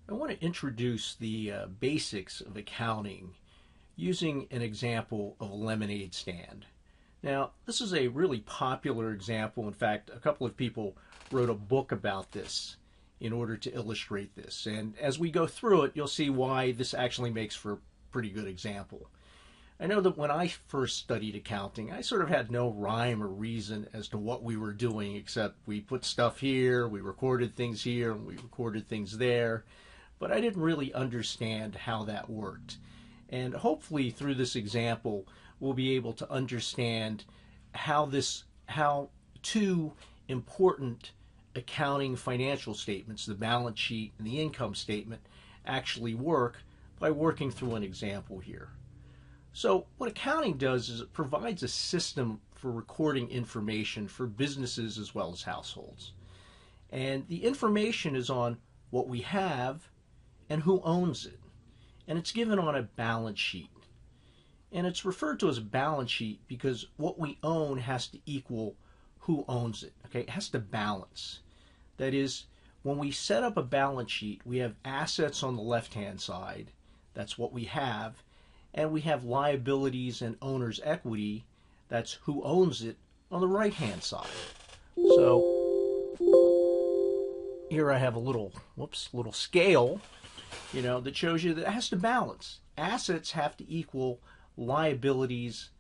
I want to introduce the basics of accounting using an example of a lemonade stand. Now, this is a really popular example. In fact, a couple of people wrote a book about this in order to illustrate this. And as we go through it, you'll see why this actually makes for a pretty good example. I know that when I first studied accounting, I sort of had no rhyme or reason as to what we were doing, except we put stuff here, we recorded things here, and we recorded things there. But I didn't really understand how that worked. And hopefully through this example, we'll be able to understand how two important accounting financial statements, the balance sheet and the income statement, actually work by working through an example here. So what accounting does is it provides a system for recording information for businesses as well as households. And the information is on what we have and who owns it. And it's given on a balance sheet. And it's referred to as a balance sheet because what we own has to equal who owns it. Okay, it has to balance. That is, when we set up a balance sheet, we have assets on the left-hand side. That's what we have. And we have liabilities and owner's equity. That's who owns it on the right-hand side. So here I have a little scale, that shows you that it has to balance. Assets have to equal liabilities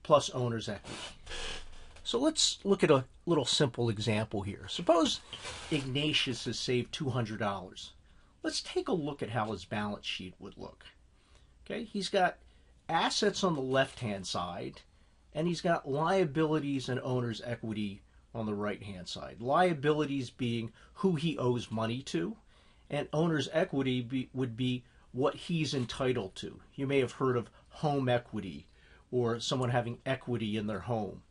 plus owner's equity. So let's look at a little simple example here. Suppose Ignatius has saved $200. Let's take a look at how his balance sheet would look. Okay, he's got assets on the left-hand side, and he's got liabilities and owner's equity on the right-hand side. Liabilities being who he owes money to, and owner's equity would be what he's entitled to. You may have heard of home equity or someone having equity in their home.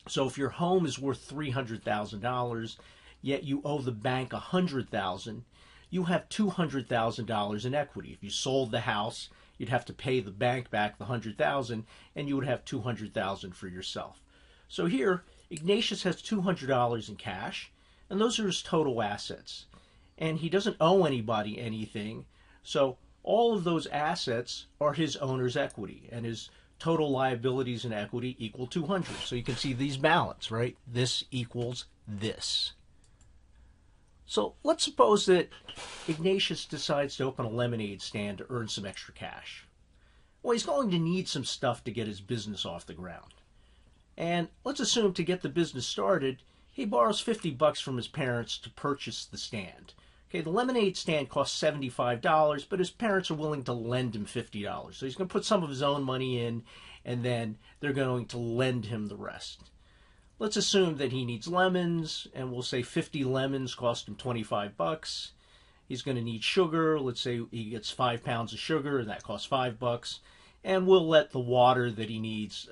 So if your home is worth $300,000, yet you owe the bank $100,000, you have $200,000 in equity. If you sold the house, you'd have to pay the bank back the $100,000, and you would have $200,000 for yourself. So here, Ignatius has $200 in cash, and those are his total assets. And he doesn't owe anybody anything, so all of those assets are his owner's equity, and his total liabilities and equity equal 200. So you can see these balance, right? This equals this. So let's suppose that Ignatius decides to open a lemonade stand to earn some extra cash. Well, he's going to need some stuff to get his business off the ground. And let's assume to get the business started, he borrows $50 from his parents to purchase the stand. Okay, the lemonade stand costs $75, but his parents are willing to lend him $50. So he's going to put some of his own money in, and then they're going to lend him the rest. Let's assume that he needs lemons, and we'll say 50 lemons cost him $25. He's going to need sugar. Let's say he gets 5 pounds of sugar, and that costs $5. And we'll let the water that he needs,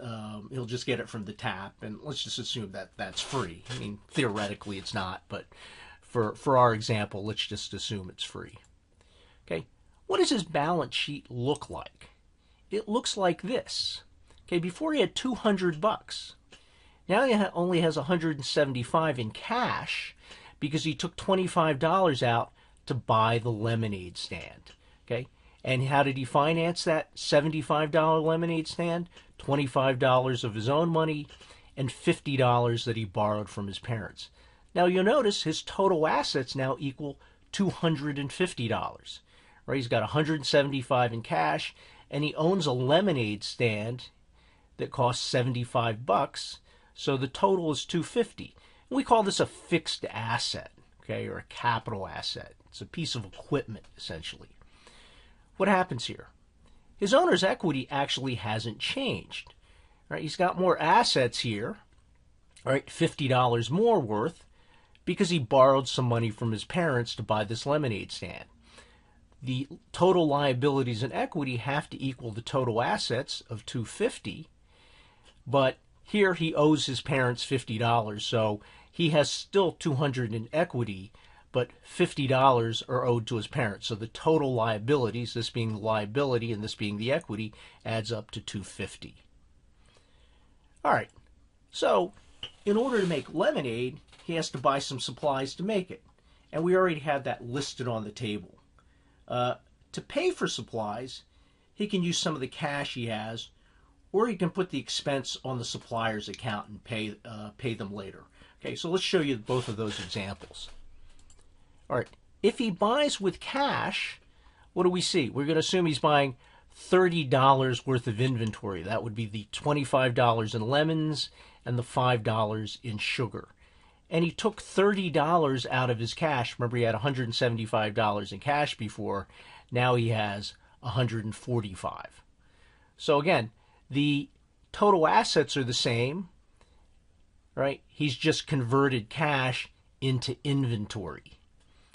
he'll just get it from the tap, and let's just assume that that's free. I mean, theoretically it's not, but for our example, let's just assume it's free. Okay, what does his balance sheet look like? It looks like this. Okay, before he had $200. Now he only has $175 in cash because he took $25 out to buy the lemonade stand. Okay, and how did he finance that $75 lemonade stand? $25 of his own money and $50 that he borrowed from his parents. Now you'll notice his total assets now equal $250. Right? He's got $175 in cash, and he owns a lemonade stand that costs $75. So the total is $250. And we call this a fixed asset, okay, or a capital asset. It's a piece of equipment, essentially. What happens here? His owner's equity actually hasn't changed. Right? He's got more assets here, right, $50 more worth, because he borrowed some money from his parents to buy this lemonade stand. The total liabilities and equity have to equal the total assets of $250, but here he owes his parents $50, so he has still $200 in equity, but $50 are owed to his parents. So the total liabilities, this being the liability and this being the equity, adds up to $250. All right, so in order to make lemonade, he has to buy some supplies to make it. And we already have that listed on the table. To pay for supplies, he can use some of the cash he has, or he can put the expense on the supplier's account and pay them later. Okay, so let's show you both of those examples. All right, if he buys with cash, what do we see? We're going to assume he's buying $30 worth of inventory. That would be the $25 in lemons and the $5 in sugar. And he took $30 out of his cash. Remember, he had $175 in cash before. Now he has $145. So again, the total assets are the same, right? He's just converted cash into inventory.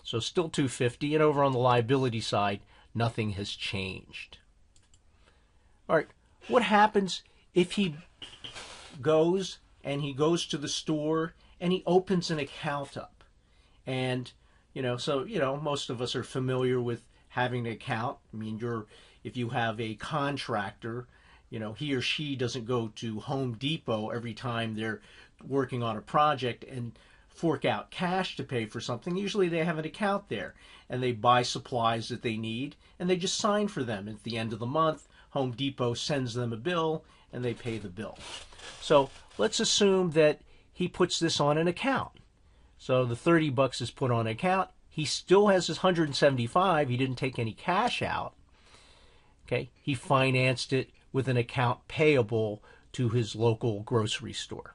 So still $250, and over on the liability side, nothing has changed. All right, what happens if he goes to the store and he opens an account up? And, most of us are familiar with having an account. I mean, if you have a contractor, he or she doesn't go to Home Depot every time they're working on a project and fork out cash to pay for something. Usually they have an account there and they buy supplies that they need and they just sign for them. At the end of the month, Home Depot sends them a bill and they pay the bill. So let's assume that he puts this on an account. So the $30 is put on an account. He still has his $175. He didn't take any cash out. Okay, he financed it with an account payable to his local grocery store.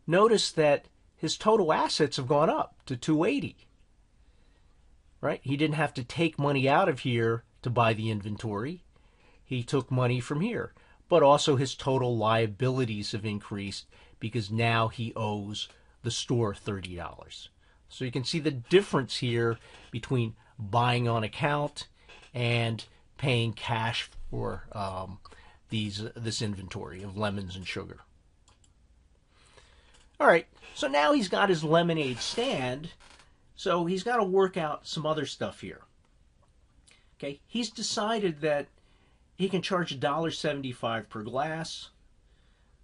Notice that his total assets have gone up to $280. Right? He didn't have to take money out of here to buy the inventory. He took money from here. But also his total liabilities have increased because now he owes the store $30. So you can see the difference here between buying on account and paying cash for this inventory of lemons and sugar. All right, so now he's got his lemonade stand, so he's got to work out some other stuff here. Okay, he's decided that he can charge $1.75 per glass.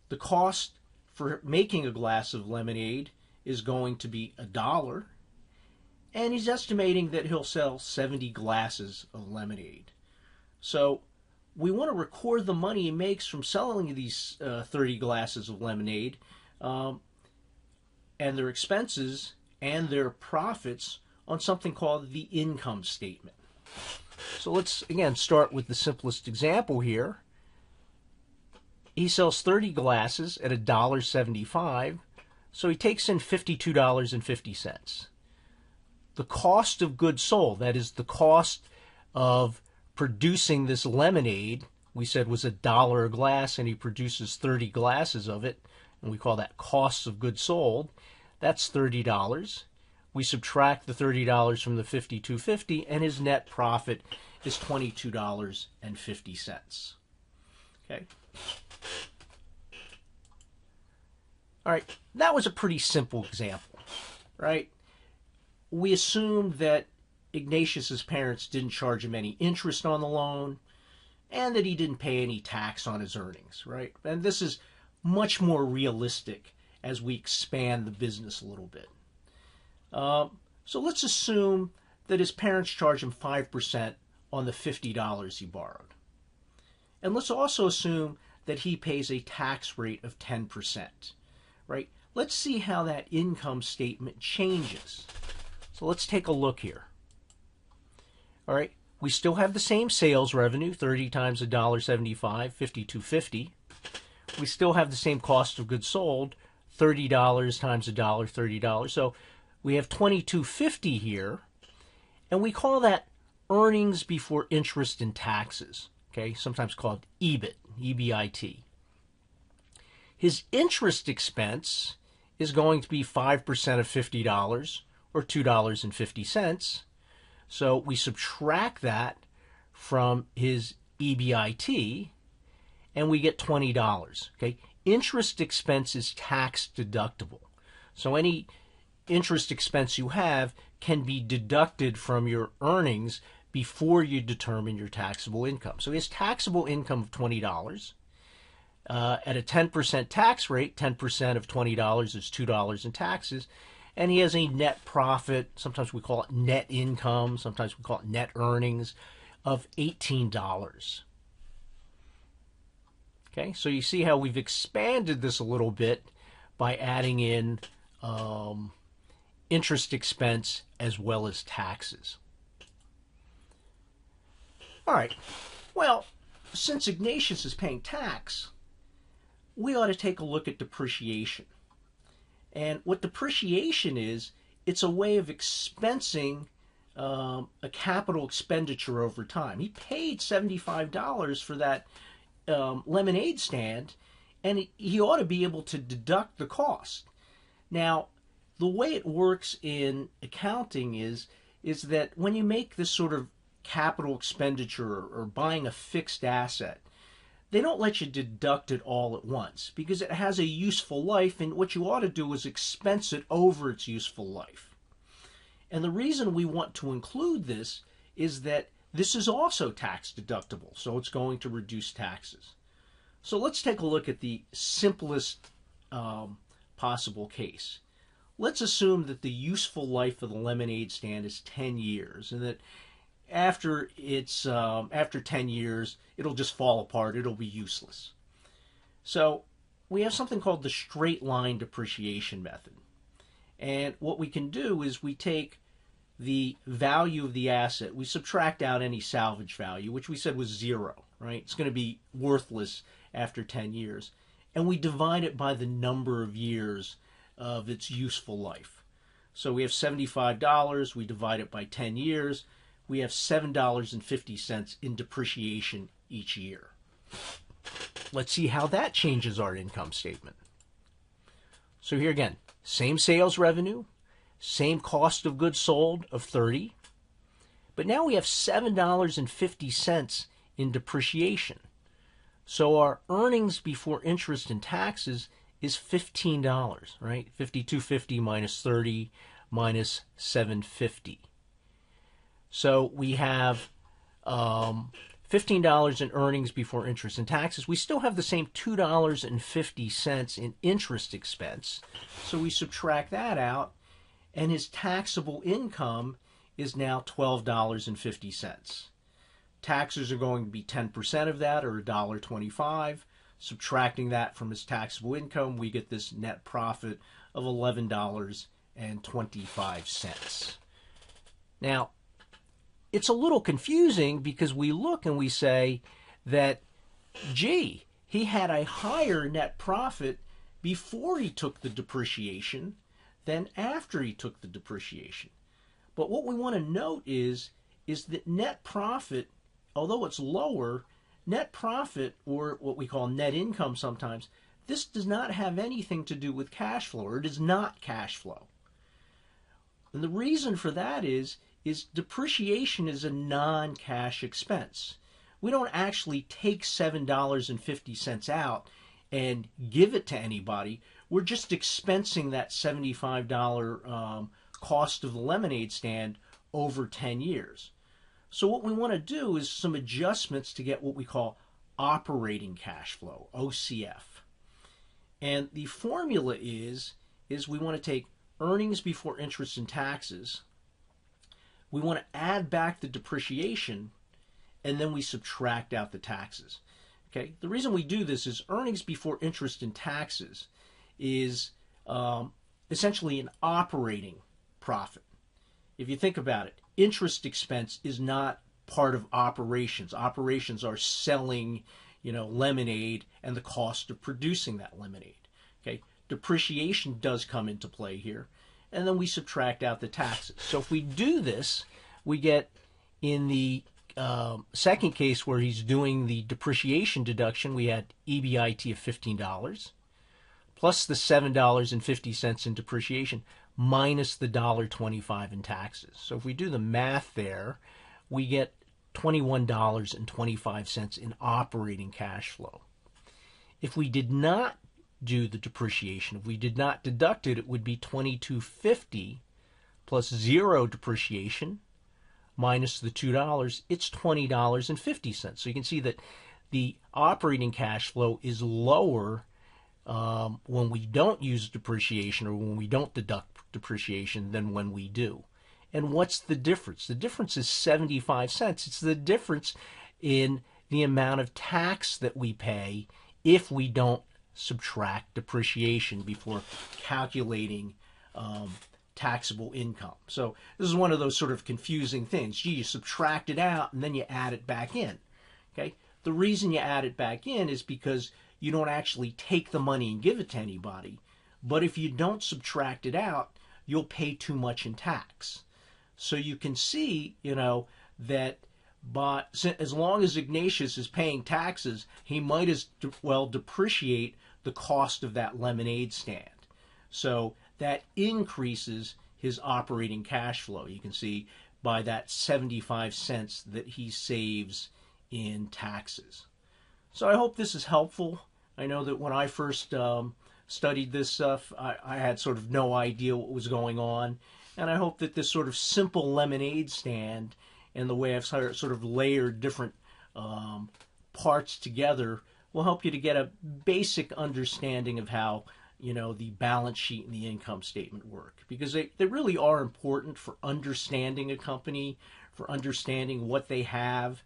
The cost for making a glass of lemonade is going to be $1, and he's estimating that he'll sell 70 glasses of lemonade. So we want to record the money he makes from selling these 30 glasses of lemonade, and their expenses and their profits on something called the income statement. So let's, again, start with the simplest example here. He sells 30 glasses at $1.75, so he takes in $52.50. The cost of goods sold, that is the cost of producing this lemonade, we said was $1 a glass, and he produces 30 glasses of it, and we call that cost of goods sold. That's $30. We subtract the $30 from the $52.50, and his net profit is $22.50. Okay. All right, that was a pretty simple example, right? We assumed that Ignatius's parents didn't charge him any interest on the loan and that he didn't pay any tax on his earnings, right? And this is much more realistic as we expand the business a little bit. So let's assume that his parents charge him 5% on the $50 he borrowed. And let's also assume that he pays a tax rate of 10%, right? Let's see how that income statement changes. So let's take a look here. All right, we still have the same sales revenue, 30 times $1.75, $52.50. We still have the same cost of goods sold, $30 times $1, $30. So we have $22.50 here, and we call that earnings before interest and taxes, okay, sometimes called EBIT, E-B-I-T. His interest expense is going to be 5% of $50, or $2.50. So we subtract that from his EBIT, and we get $20. Okay, interest expense is tax deductible. So any interest expense you have can be deducted from your earnings before you determine your taxable income. So his taxable income of $20 at a 10% tax rate, 10% of $20 is $2 in taxes, and he has a net profit, sometimes we call it net income, sometimes we call it net earnings, of $18. Okay, so you see how we've expanded this a little bit by adding in interest expense as well as taxes. All right, well, since Ignatius is paying tax, we ought to take a look at depreciation. And what depreciation is, it's a way of expensing a capital expenditure over time. He paid $75 for that lemonade stand, and he ought to be able to deduct the cost. Now, the way it works in accounting is that when you make this sort of capital expenditure or buying a fixed asset, they don't let you deduct it all at once because it has a useful life, and what you ought to do is expense it over its useful life. And the reason we want to include this is that this is also tax deductible, so it's going to reduce taxes. So let's take a look at the simplest possible case. Let's assume that the useful life of the lemonade stand is 10 years, and that after 10 years, it'll just fall apart. It'll be useless. So we have something called the straight line depreciation method. And what we can do is we take the value of the asset, we subtract out any salvage value, which we said was 0, right? It's going to be worthless after 10 years. And we divide it by the number of years of its useful life. So we have $75, we divide it by 10 years, we have $7.50 in depreciation each year. Let's see how that changes our income statement. So here again, same sales revenue, same cost of goods sold of $30, but now we have $7.50 in depreciation. So our earnings before interest and taxes is $15, right? $52.50 minus 30 minus $7.50. So we have $15 in earnings before interest and taxes. We still have the same $2.50 in interest expense. So we subtract that out, and his taxable income is now $12.50. Taxes are going to be 10% of that, or $1.25. Subtracting that from his taxable income, we get this net profit of $11.25. Now, it's a little confusing because we look and we say that, gee, he had a higher net profit before he took the depreciation than after he took the depreciation. But what we want to note is that net profit, although it's lower, net profit, or what we call net income sometimes, this does not have anything to do with cash flow, or it is not cash flow. And the reason for that is depreciation is a non-cash expense. We don't actually take $7.50 out and give it to anybody. We're just expensing that $75 cost of the lemonade stand over 10 years. So what we want to do is some adjustments to get what we call operating cash flow, OCF. And the formula is we want to take earnings before interest and taxes, we want to add back the depreciation, and then we subtract out the taxes. Okay, the reason we do this is earnings before interest and taxes is essentially an operating profit. If you think about it, interest expense is not part of operations. Operations are selling, lemonade and the cost of producing that lemonade. Okay, depreciation does come into play here, and then we subtract out the taxes. So if we do this, we get in the second case where he's doing the depreciation deduction, we had EBIT of $15 plus the $7.50 in depreciation minus the $1.25 in taxes. So if we do the math there, we get $21.25 in operating cash flow. If we did not do the depreciation, if we did not deduct it, it would be $22.50 plus 0 depreciation minus the $2, it's $20.50. So you can see that the operating cash flow is lower when we don't use depreciation or when we don't deduct depreciation than when we do. And what's the difference? The difference is 75 cents. It's the difference in the amount of tax that we pay if we don't subtract depreciation before calculating taxable income. So this is one of those sort of confusing things. Gee, you subtract it out and then you add it back in. Okay? The reason you add it back in is because you don't actually take the money and give it to anybody. But if you don't subtract it out, you'll pay too much in tax. So you can see, that as long as Ignatius is paying taxes, he might as well depreciate the cost of that lemonade stand. So that increases his operating cash flow. You can see by that 75 cents that he saves in taxes. So I hope this is helpful. I know that when I first studied this stuff, I had sort of no idea what was going on. And I hope that this sort of simple lemonade stand and the way I've sort of layered different parts together will help you to get a basic understanding of how, the balance sheet and the income statement work. Because they really are important for understanding a company, for understanding what they have,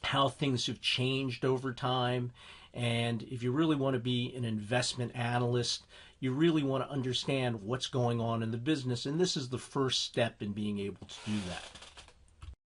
how things have changed over time. And if you really want to be an investment analyst, you really want to understand what's going on in the business. And this is the first step in being able to do that.